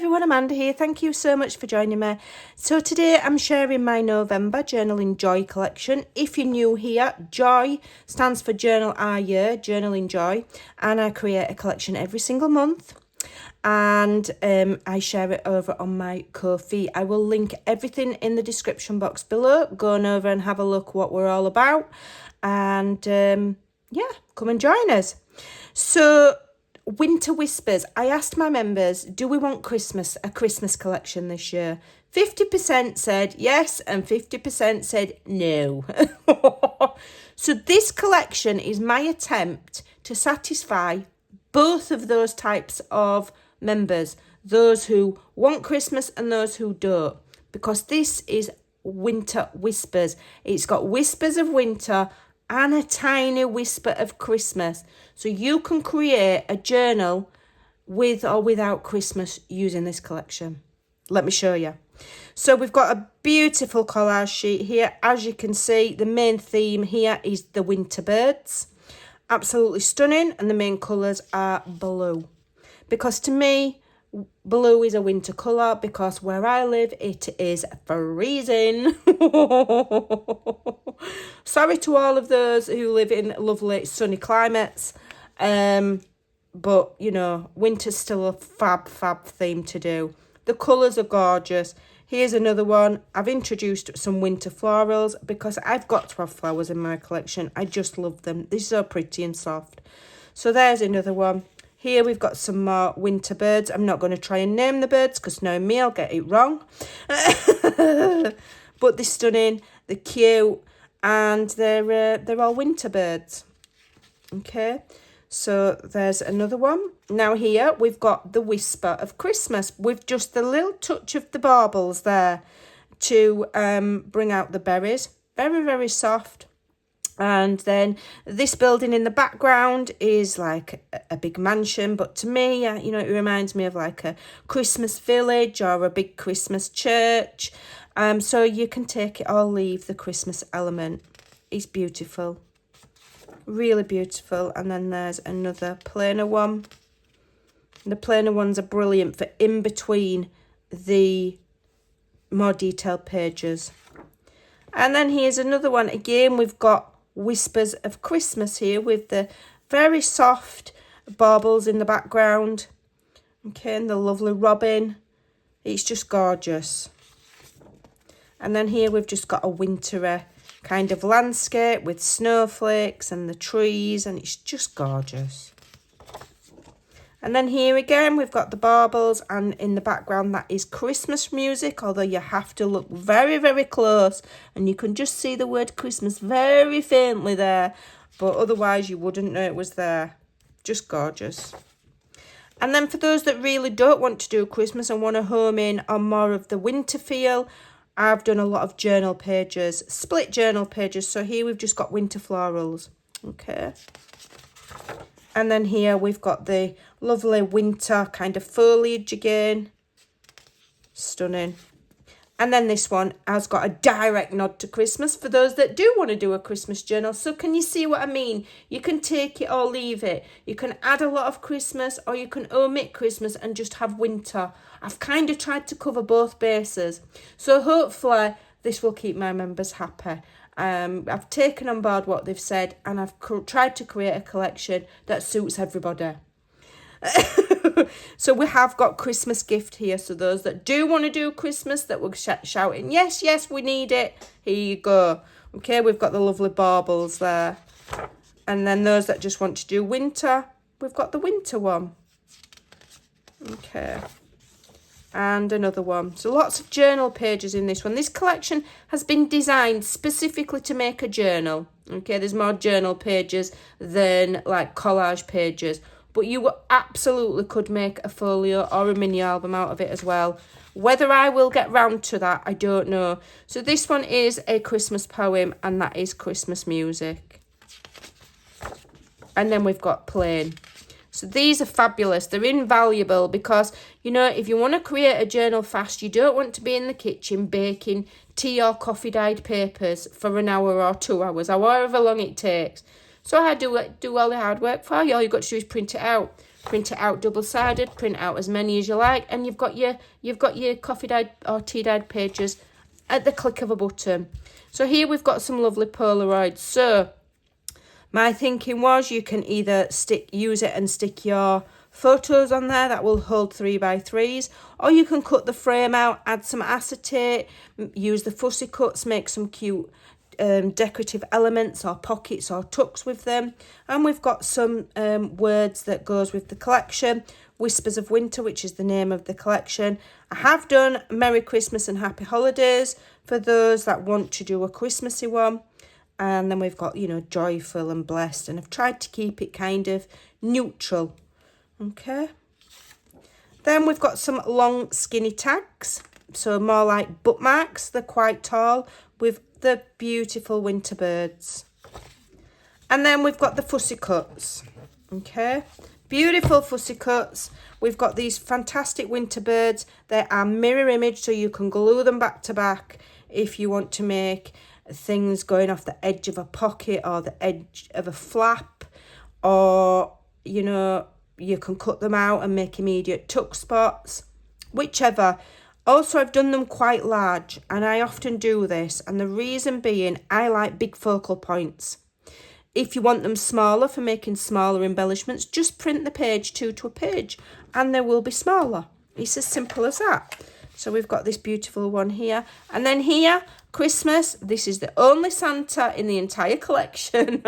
everyone, Amanda here. Thank you so much for joining me. So today I'm sharing my November Journaling Joy collection. If you're new here, Joy stands for Journal Our Year, Journaling Joy, and I create a collection every single month. And I share it over on my Ko-fi. I will link everything in the description box below. Go on over and have a look what we're all about. And yeah, come and join us. So Winter Whispers. I asked my members, do we want a Christmas collection this year? 50% said yes and 50% said no. So this collection is my attempt to satisfy both of those types of members, those who want Christmas and those who don't, because this is Winter Whispers. It's got whispers of winter and a tiny whisper of Christmas. So you can create a journal with or without Christmas using this collection. Let me show you. So we've got a beautiful collage sheet here. As you can see, the main theme here is the winter birds. Absolutely stunning, and the main colours are blue. Because to me, blue is a winter colour, because where I live, it is freezing. Sorry to all of those who live in lovely sunny climates. But, you know, winter's still a fab theme to do. The colours are gorgeous. Here's another one. I've introduced some winter florals because I've got to have flowers in my collection. I just love them. They're so pretty and soft. So there's another one. Here we've got some more winter birds. I'm not going to try and name the birds because knowing me, I'll get it wrong. But they're stunning, they're cute, and they're all winter birds. Okay, so there's another one. Now here we've got the whisper of Christmas with just the little touch of the baubles there to bring out the berries. Very soft. And then this building in the background is like a big mansion, but to me, you know, it reminds me of like a Christmas village or a big Christmas church. So you can take it or leave the Christmas element. It's beautiful, really beautiful. And then there's another plainer one. The plainer ones are brilliant for in between the more detailed pages. And then here's another one. Again, we've got whispers of Christmas here with the very soft baubles in the background. Okay, and the lovely robin. It's just gorgeous. And then here we've just got a wintry kind of landscape with snowflakes and the trees, and it's just gorgeous. And then here again, we've got the baubles, and in the background, that is Christmas music, although you have to look very close, and you can just see the word Christmas very faintly there, but otherwise you wouldn't know it was there. Just gorgeous. And then for those that really don't want to do Christmas and want to home in on more of the winter feel, I've done a lot of journal pages, split journal pages. So here we've just got winter florals. Okay. And then here we've got the lovely winter kind of foliage again. Stunning. And then this one has got a direct nod to Christmas for those that do want to do a Christmas journal. So can you see what I mean? You can take it or leave it. You can add a lot of Christmas, or you can omit Christmas and just have winter. I've kind of tried to cover both bases. So hopefully this will keep my members happy. I've taken on board what they've said, and I've tried to create a collection that suits everybody. So we have got Christmas gift here. So those that do want to do Christmas, that were shouting, yes, we need it. Here you go. Okay, we've got the lovely baubles there. And then those that just want to do winter, we've got the winter one. Okay. And another one. So lots of journal pages in this one. This collection has been designed specifically to make a journal. Okay, there's more journal pages than like collage pages. But you absolutely could make a folio or a mini album out of it as well. Whether I will get round to that, I don't know. So this one is a Christmas poem, and that is Christmas music. And then we've got plain. So these are fabulous. They're invaluable because, you know, if you want to create a journal fast, you don't want to be in the kitchen baking tea or coffee dyed papers for an hour or 2 hours, however long it takes. So I do all the hard work for you. All you've got to do is print it out. print it out double-sided, print out as many as you like, and you've got your coffee dyed or tea dyed pages at the click of a button. So here we've got some lovely Polaroids. So my thinking was you can either use it and stick your photos on there that will hold 3x3s, or you can cut the frame out, add some acetate, use the fussy cuts, make some cute decorative elements or pockets or tucks with them. And we've got some words that goes with the collection. Whispers of Winter, which is the name of the collection. I have done Merry Christmas and Happy Holidays for those that want to do a Christmassy one. And then we've got, you know, joyful and blessed, and I've tried to keep it kind of neutral. Okay. Then we've got some long skinny tags, so more like bookmarks. They're quite tall with the beautiful winter birds. And then we've got the fussy cuts. Okay, beautiful fussy cuts. We've got these fantastic winter birds. They are mirror image, so you can glue them back to back if you want to make things going off the edge of a pocket or the edge of a flap, or, you know, you can cut them out and make immediate tuck spots, whichever. Also, I've done them quite large, and I often do this, and the reason being I like big focal points. If you want them smaller for making smaller embellishments, just print the page 2 to a page and they will be smaller. It's as simple as that. So we've got this beautiful one here. And then here, Christmas. This is the only Santa in the entire collection.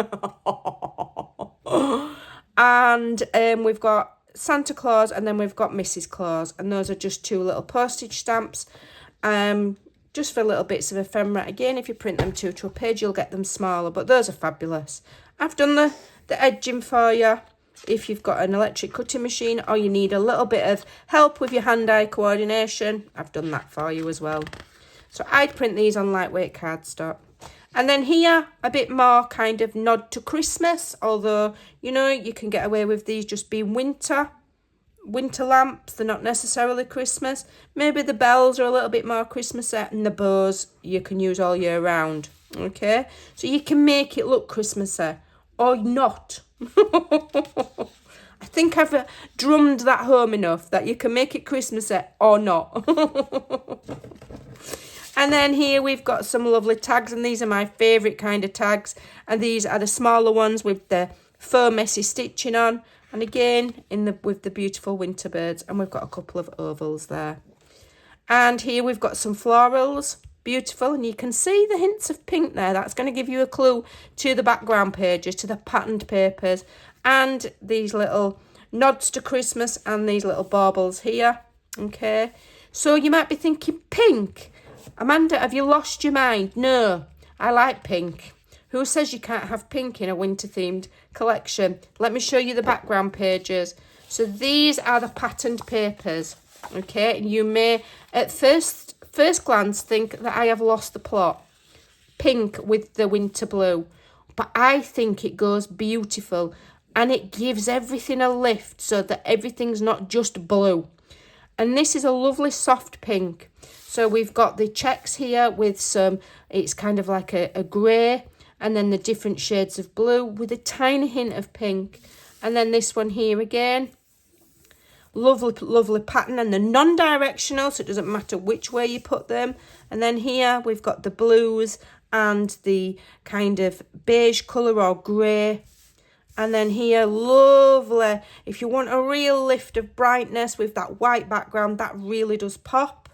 And we've got Santa Claus, and then we've got Mrs. Claus. And those are just 2 little postage stamps. Just for little bits of ephemera. Again, if you print them 2 to a page, you'll get them smaller. But those are fabulous. I've done the edging for you. If you've got an electric cutting machine, or you need a little bit of help with your hand-eye coordination, I've done that for you as well. So I'd print these on lightweight cardstock. And then here, a bit more kind of nod to Christmas, although, you know, you can get away with these just being winter lamps. They're not necessarily Christmas. Maybe the bells are a little bit more Christmassy, and the bows you can use all year round. Okay, so you can make it look Christmassy or not. I think I've drummed that home enough that you can make it Christmassy or not. And then here we've got some lovely tags, and these are my favourite kind of tags. And these are the smaller ones with the faux messy stitching on. And again, with the beautiful winter birds. And we've got a couple of ovals there. And here we've got some florals. Beautiful. And you can see the hints of pink there. That's going to give you a clue to the background pages, to the patterned papers. And these little nods to Christmas and these little baubles here. Okay. So you might be thinking, pink? Amanda, have you lost your mind? No, I like pink. Who says you can't have pink in a winter-themed collection? Let me show you the background pages. So these are the patterned papers, okay? And you may, at first glance, think that I have lost the plot. Pink with the winter blue. But I think it goes beautiful, and it gives everything a lift so that everything's not just blue. And this is a lovely soft pink. So we've got the checks here with some, it's kind of like a grey, and then the different shades of blue with a tiny hint of pink. And then this one here again. Lovely, lovely pattern, and they're non-directional, so it doesn't matter which way you put them. And then here we've got the blues and the kind of beige colour or grey. And then here, lovely. If you want a real lift of brightness with that white background, that really does pop.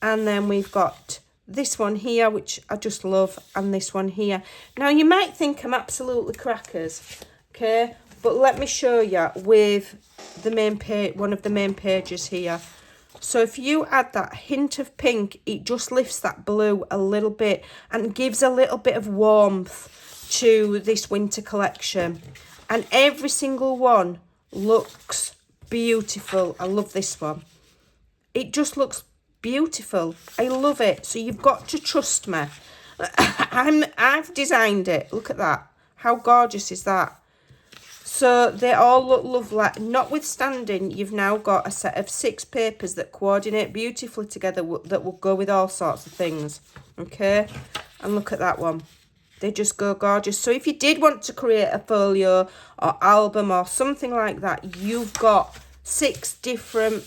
And then we've got this one here, which I just love, and this one here. Now, you might think I'm absolutely crackers, okay? But let me show you with the main page, one of the main pages here. So if you add that hint of pink, it just lifts that blue a little bit and gives a little bit of warmth to this winter collection. And every single one looks beautiful. I love this one. It just looks beautiful. I love it. So you've got to trust me. I've designed it. Look at that. How gorgeous is that? So they all look lovely. Notwithstanding, you've now got a set of 6 papers that coordinate beautifully together, that will go with all sorts of things. Okay? And look at that one. They just go gorgeous. So if you did want to create a folio or album or something like that, you've got 6 different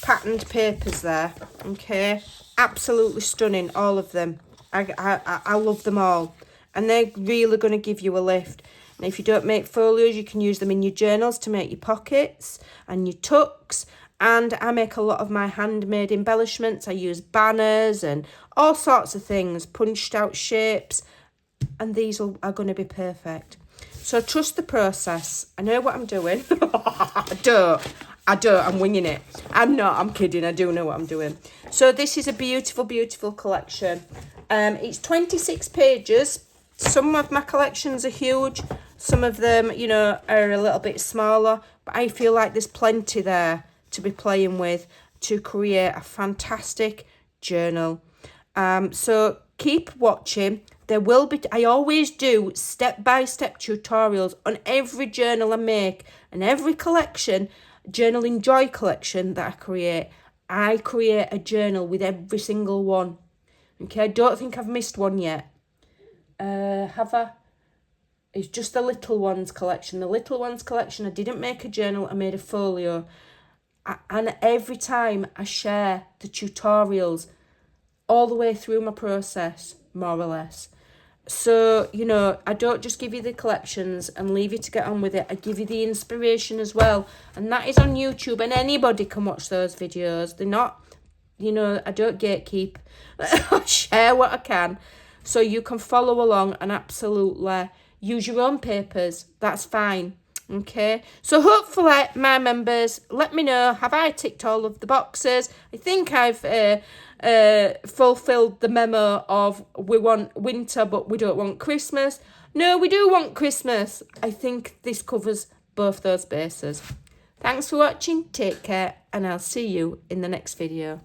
patterned papers there. Okay, absolutely stunning, all of them. I love them all, and they're really going to give you a lift. And if you don't make folios, you can use them in your journals to make your pockets and your tucks. And I make a lot of my handmade embellishments. I use banners and all sorts of things, punched out shapes, and these are going to be perfect. So trust the process. I know what I'm doing. I don't, I'm winging it. I'm kidding, I do know what I'm doing. So this is a beautiful, beautiful collection. It's 26 pages. Some of my collections are huge. Some of them, you know, are a little bit smaller. But I feel like there's plenty there to be playing with to create a fantastic journal. So keep watching. There will be, I always do step-by-step tutorials on every journal I make and every collection, Journaling Joy collection that I create. I create a journal with every single one. Okay, I don't think I've missed one yet. Have I? It's just the Little Ones collection. The Little Ones collection, I didn't make a journal, I made a folio. And every time I share the tutorials all the way through my process, more or less. So, you know, I don't just give you the collections and leave you to get on with it. I give you the inspiration as well. And that is on YouTube, and anybody can watch those videos. They're not, you know, I don't gatekeep. I share what I can. So you can follow along and absolutely use your own papers. That's fine. Okay, so hopefully my members, let me know, have I ticked all of the boxes? I think I've fulfilled the memo of we want winter but we don't want Christmas. No, we do want Christmas. I think this covers both those bases. Thanks for watching, take care, and I'll see you in the next video.